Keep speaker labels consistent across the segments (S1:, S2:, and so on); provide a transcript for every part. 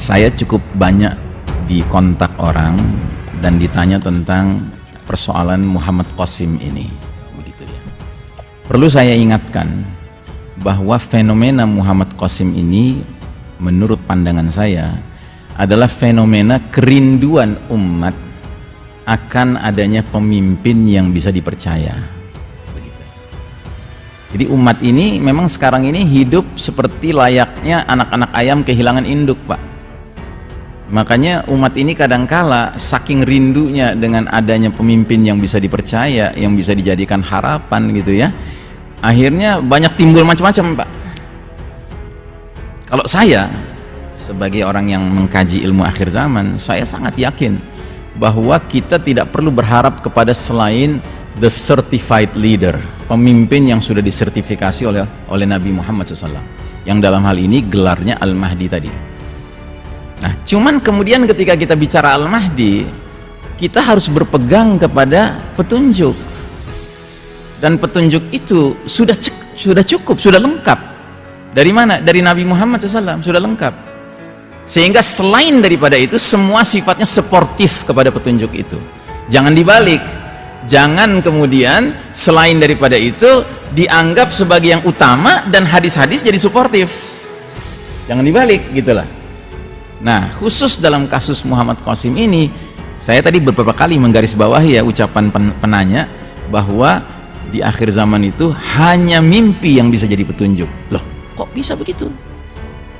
S1: Saya cukup banyak dikontak orang dan ditanya tentang persoalan Muhammad Qasim ini, begitu ya. Perlu saya ingatkan bahwa fenomena Muhammad Qasim ini menurut pandangan saya adalah fenomena kerinduan umat akan adanya pemimpin yang bisa dipercaya. Begitu. Jadi umat ini memang sekarang ini hidup seperti layaknya anak-anak ayam kehilangan induk, Pak. Makanya umat ini kadangkala saking rindunya dengan adanya pemimpin yang bisa dipercaya, yang bisa dijadikan harapan gitu ya, akhirnya banyak timbul macam-macam, Pak. Kalau saya sebagai orang yang mengkaji ilmu akhir zaman, saya sangat yakin bahwa kita tidak perlu berharap kepada selain the certified leader, pemimpin yang sudah disertifikasi oleh Nabi Muhammad SAW, yang dalam hal ini gelarnya Al-Mahdi tadi. Nah, cuman kemudian ketika kita bicara Al-Mahdi, kita harus berpegang kepada petunjuk, dan petunjuk itu sudah cukup, sudah lengkap. Dari mana? Dari Nabi Muhammad SAW, sudah lengkap. Sehingga selain daripada itu, semua sifatnya sportif kepada petunjuk itu. Jangan dibalik, jangan kemudian selain daripada itu dianggap sebagai yang utama dan hadis-hadis jadi suportif. Jangan dibalik, gitulah. Nah, khusus dalam kasus Muhammad Qasim ini, saya tadi beberapa kali menggarisbawahi ya ucapan penanya bahwa di akhir zaman itu hanya mimpi yang bisa jadi petunjuk. Loh, kok bisa begitu?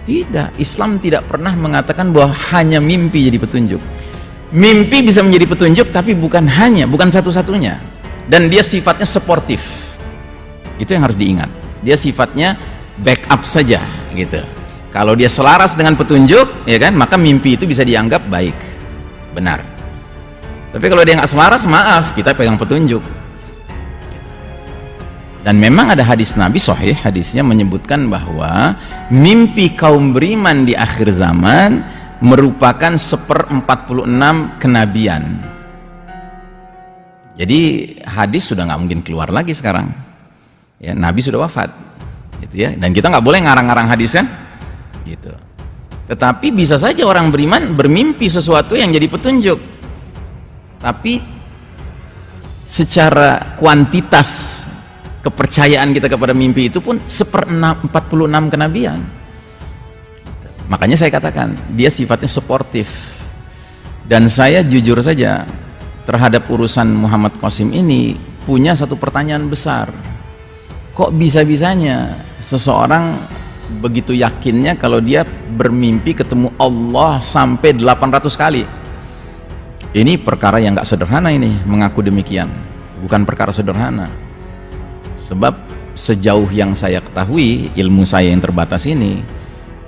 S1: Tidak, Islam tidak pernah mengatakan bahwa hanya mimpi jadi petunjuk. Mimpi bisa menjadi petunjuk, tapi bukan satu-satunya. Dan dia sifatnya sportif. Itu yang harus diingat. Dia sifatnya backup saja, gitu. Kalau dia selaras dengan petunjuk, ya kan, maka mimpi itu bisa dianggap baik, benar. Tapi kalau dia nggak selaras, maaf, kita pegang petunjuk. Dan memang ada hadis Nabi sahih, hadisnya menyebutkan bahwa mimpi kaum beriman di akhir zaman merupakan 1/46 kenabian. Jadi hadis sudah nggak mungkin keluar lagi sekarang. Ya, Nabi sudah wafat, gitu ya. Dan kita nggak boleh ngarang-ngarang hadis kan? Gitu. Tetapi bisa saja orang beriman bermimpi sesuatu yang jadi petunjuk, tapi secara kuantitas kepercayaan kita kepada mimpi itu pun 1/46 kenabian. Makanya saya katakan dia sifatnya sportif. Dan saya jujur saja terhadap urusan Muhammad Qasim ini punya satu pertanyaan besar. Kok bisa-bisanya seseorang begitu yakinnya kalau dia bermimpi ketemu Allah sampai 800 kali? Ini perkara yang gak sederhana ini, mengaku demikian. Bukan perkara sederhana. Sebab sejauh yang saya ketahui, ilmu saya yang terbatas ini,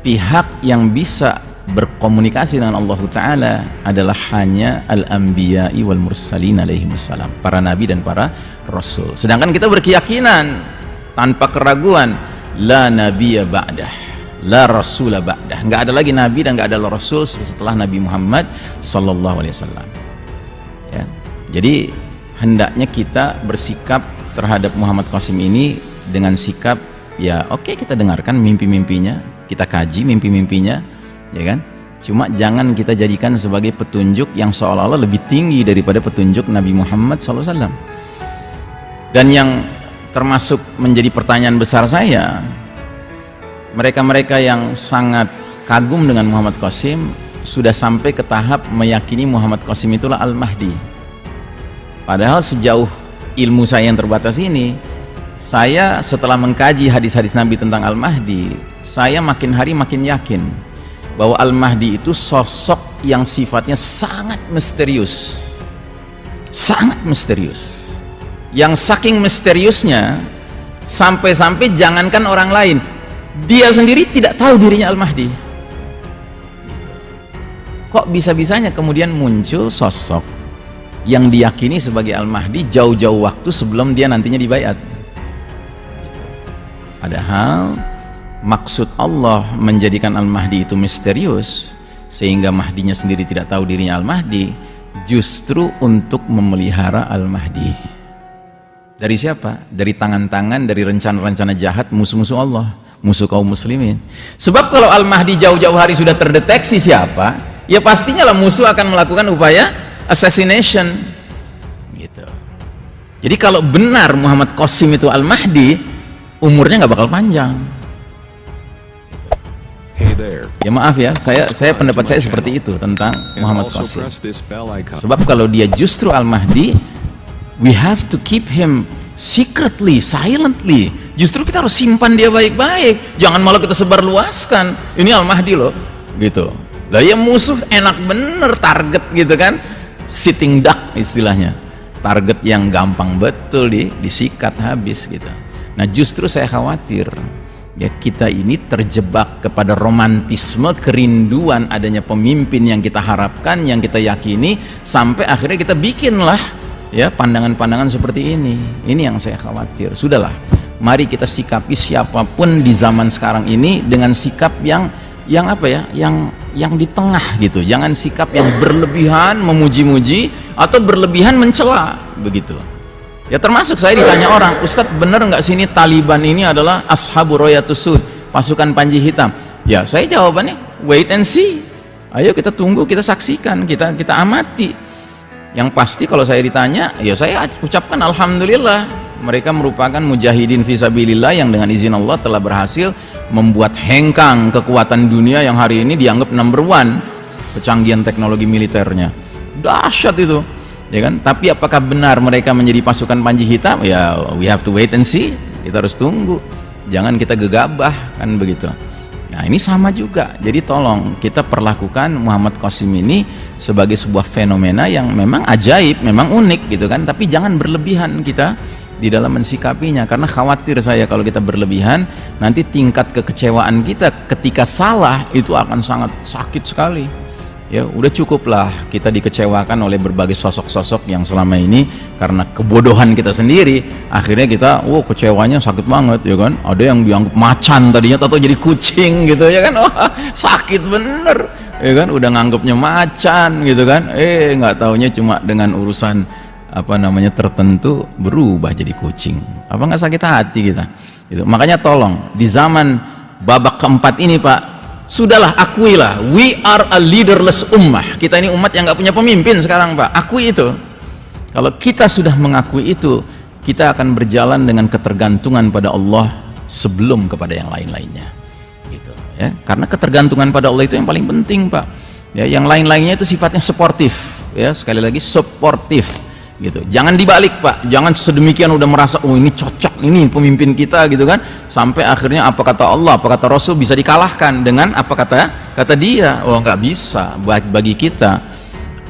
S1: pihak yang bisa berkomunikasi dengan Allah Ta'ala adalah hanya al-anbiya'i wal mursalin alaihimussalam, para nabi dan para rasul. Sedangkan kita berkeyakinan tanpa keraguan, la nabiyya ba'dah, la rasula ba'dah, nggak ada lagi nabi dan nggak ada rasul setelah Nabi Muhammad sallallahu alaihi wasallam. Ya. Jadi hendaknya kita bersikap terhadap Muhammad Qasim ini dengan sikap ya oke, kita dengarkan mimpi-mimpinya, kita kaji mimpi-mimpinya, ya kan? Cuma jangan kita jadikan sebagai petunjuk yang seolah-olah lebih tinggi daripada petunjuk Nabi Muhammad sallallahu alaihi wasallam. Dan yang termasuk menjadi pertanyaan besar saya, mereka-mereka yang sangat kagum dengan Muhammad Qasim sudah sampai ke tahap meyakini Muhammad Qasim itulah Al-Mahdi. Padahal sejauh ilmu saya yang terbatas ini, saya setelah mengkaji hadis-hadis Nabi tentang Al-Mahdi, saya makin hari makin yakin bahwa Al-Mahdi itu sosok yang sifatnya sangat misterius, sangat misterius. Yang saking misteriusnya sampai-sampai jangankan orang lain, dia sendiri tidak tahu dirinya Al-Mahdi. Kok bisa-bisanya kemudian muncul sosok yang diyakini sebagai Al-Mahdi jauh-jauh waktu sebelum dia nantinya dibaiat? Padahal maksud Allah menjadikan Al-Mahdi itu misterius sehingga Mahdinya sendiri tidak tahu dirinya Al-Mahdi, justru untuk memelihara Al-Mahdi. Dari siapa? Dari tangan-tangan, dari rencana-rencana jahat musuh-musuh Allah. musuh kaum muslimin. Sebab kalau Al-Mahdi jauh-jauh hari sudah terdeteksi siapa, ya pastinya lah musuh akan melakukan upaya assassination gitu. Jadi kalau benar Muhammad Qasim itu Al-Mahdi, umurnya nggak bakal panjang. Ya maaf ya, saya pendapat saya seperti itu tentang Muhammad Qasim. Sebab kalau dia justru Al-Mahdi, we have to keep him secretly, silently. Justru kita harus simpan dia baik-baik, jangan malah kita sebarluaskan. Ini Al-Mahdi loh, gitu. Lah ya musuh enak bener target gitu kan, sitting duck istilahnya, target yang gampang betul disikat habis gitu. Nah justru saya khawatir ya kita ini terjebak kepada romantisme, kerinduan adanya pemimpin yang kita harapkan, yang kita yakini, sampai akhirnya kita bikinlah ya pandangan-pandangan seperti ini. Ini yang saya khawatir. Sudahlah, mari kita sikapi siapapun di zaman sekarang ini dengan sikap yang apa ya, yang di tengah gitu. Jangan sikap yang berlebihan memuji-muji atau berlebihan mencela begitu. Ya termasuk saya ditanya orang, Ustadz bener nggak sih ini Taliban ini adalah Ashabu Royatus Sud, pasukan panji hitam? Ya saya jawabannya wait and see. Ayo kita tunggu, kita saksikan, kita amati. Yang pasti kalau saya ditanya, ya saya ucapkan alhamdulillah, mereka merupakan mujahidin fisabilillah yang dengan izin Allah telah berhasil membuat hengkang kekuatan dunia yang hari ini dianggap number one kecanggihan teknologi militernya. Dahsyat itu, ya kan? Tapi apakah benar mereka menjadi pasukan panji hitam? Ya we have to wait and see. Kita harus tunggu, jangan kita gegabah kan begitu. Nah ini sama juga, jadi tolong kita perlakukan Muhammad Qasim ini sebagai sebuah fenomena yang memang ajaib, memang unik gitu kan, tapi jangan berlebihan kita di dalam mensikapinya, karena khawatir saya kalau kita berlebihan nanti tingkat kekecewaan kita ketika salah itu akan sangat sakit sekali. Ya udah cukuplah kita dikecewakan oleh berbagai sosok-sosok yang selama ini karena kebodohan kita sendiri, akhirnya kita kecewanya sakit banget ya kan. Ada yang dianggap macan tadinya atau jadi kucing gitu ya kan. Wah sakit bener ya kan, udah nganggapnya macan gitu kan, nggak taunya cuma dengan urusan apa namanya tertentu berubah jadi kucing. Apa nggak sakit hati kita gitu. Makanya tolong di zaman babak keempat ini Pak, sudahlah, akuilah, we are a leaderless ummah. Kita ini umat yang nggak punya pemimpin sekarang Pak, akui itu. Kalau kita sudah mengakui itu, kita akan berjalan dengan ketergantungan pada Allah sebelum kepada yang lain-lainnya gitu ya. Karena ketergantungan pada Allah itu yang paling penting Pak ya. Yang lain-lainnya itu sifatnya suportif ya, sekali lagi suportif gitu. Jangan dibalik Pak, jangan sedemikian udah merasa ini cocok, ini pemimpin kita gitu kan, sampai akhirnya apa kata Allah, apa kata Rasul bisa dikalahkan dengan apa kata dia. Nggak bisa. Bagi kita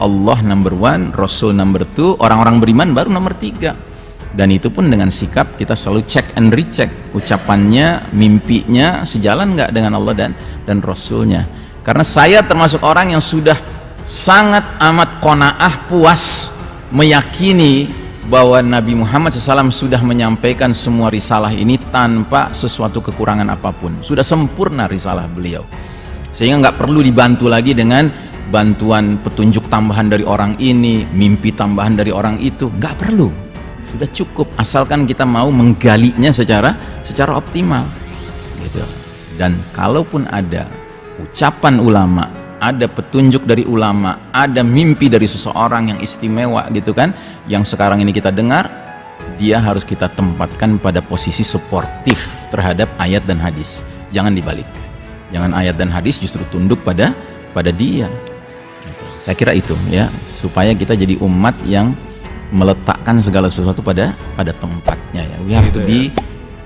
S1: Allah number one, Rasul number two, orang-orang beriman baru nomor tiga. Dan itu pun dengan sikap kita selalu check and recheck ucapannya, mimpinya sejalan nggak dengan Allah dan Rasulnya. Karena saya termasuk orang yang sudah sangat amat qanaah, puas, meyakini bahwa Nabi Muhammad SAW sudah menyampaikan semua risalah ini tanpa sesuatu kekurangan apapun. Sudah sempurna risalah beliau, sehingga nggak perlu dibantu lagi dengan bantuan petunjuk tambahan dari orang ini, mimpi tambahan dari orang itu, nggak perlu. Sudah cukup asalkan kita mau menggalinya secara optimal gitu. Dan kalaupun ada ucapan ulama, ada petunjuk dari ulama, ada mimpi dari seseorang yang istimewa gitu kan, yang sekarang ini kita dengar, dia harus kita tempatkan pada posisi suportif terhadap ayat dan hadis. Jangan dibalik, jangan ayat dan hadis justru tunduk pada dia. Saya kira itu ya, supaya kita jadi umat yang meletakkan segala sesuatu pada tempatnya ya. We have to be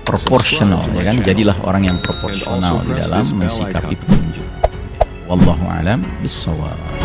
S1: proportional ya kan, jadilah orang yang proporsional di dalam mensikapi petunjuk. Wallahu a'lam bishawab.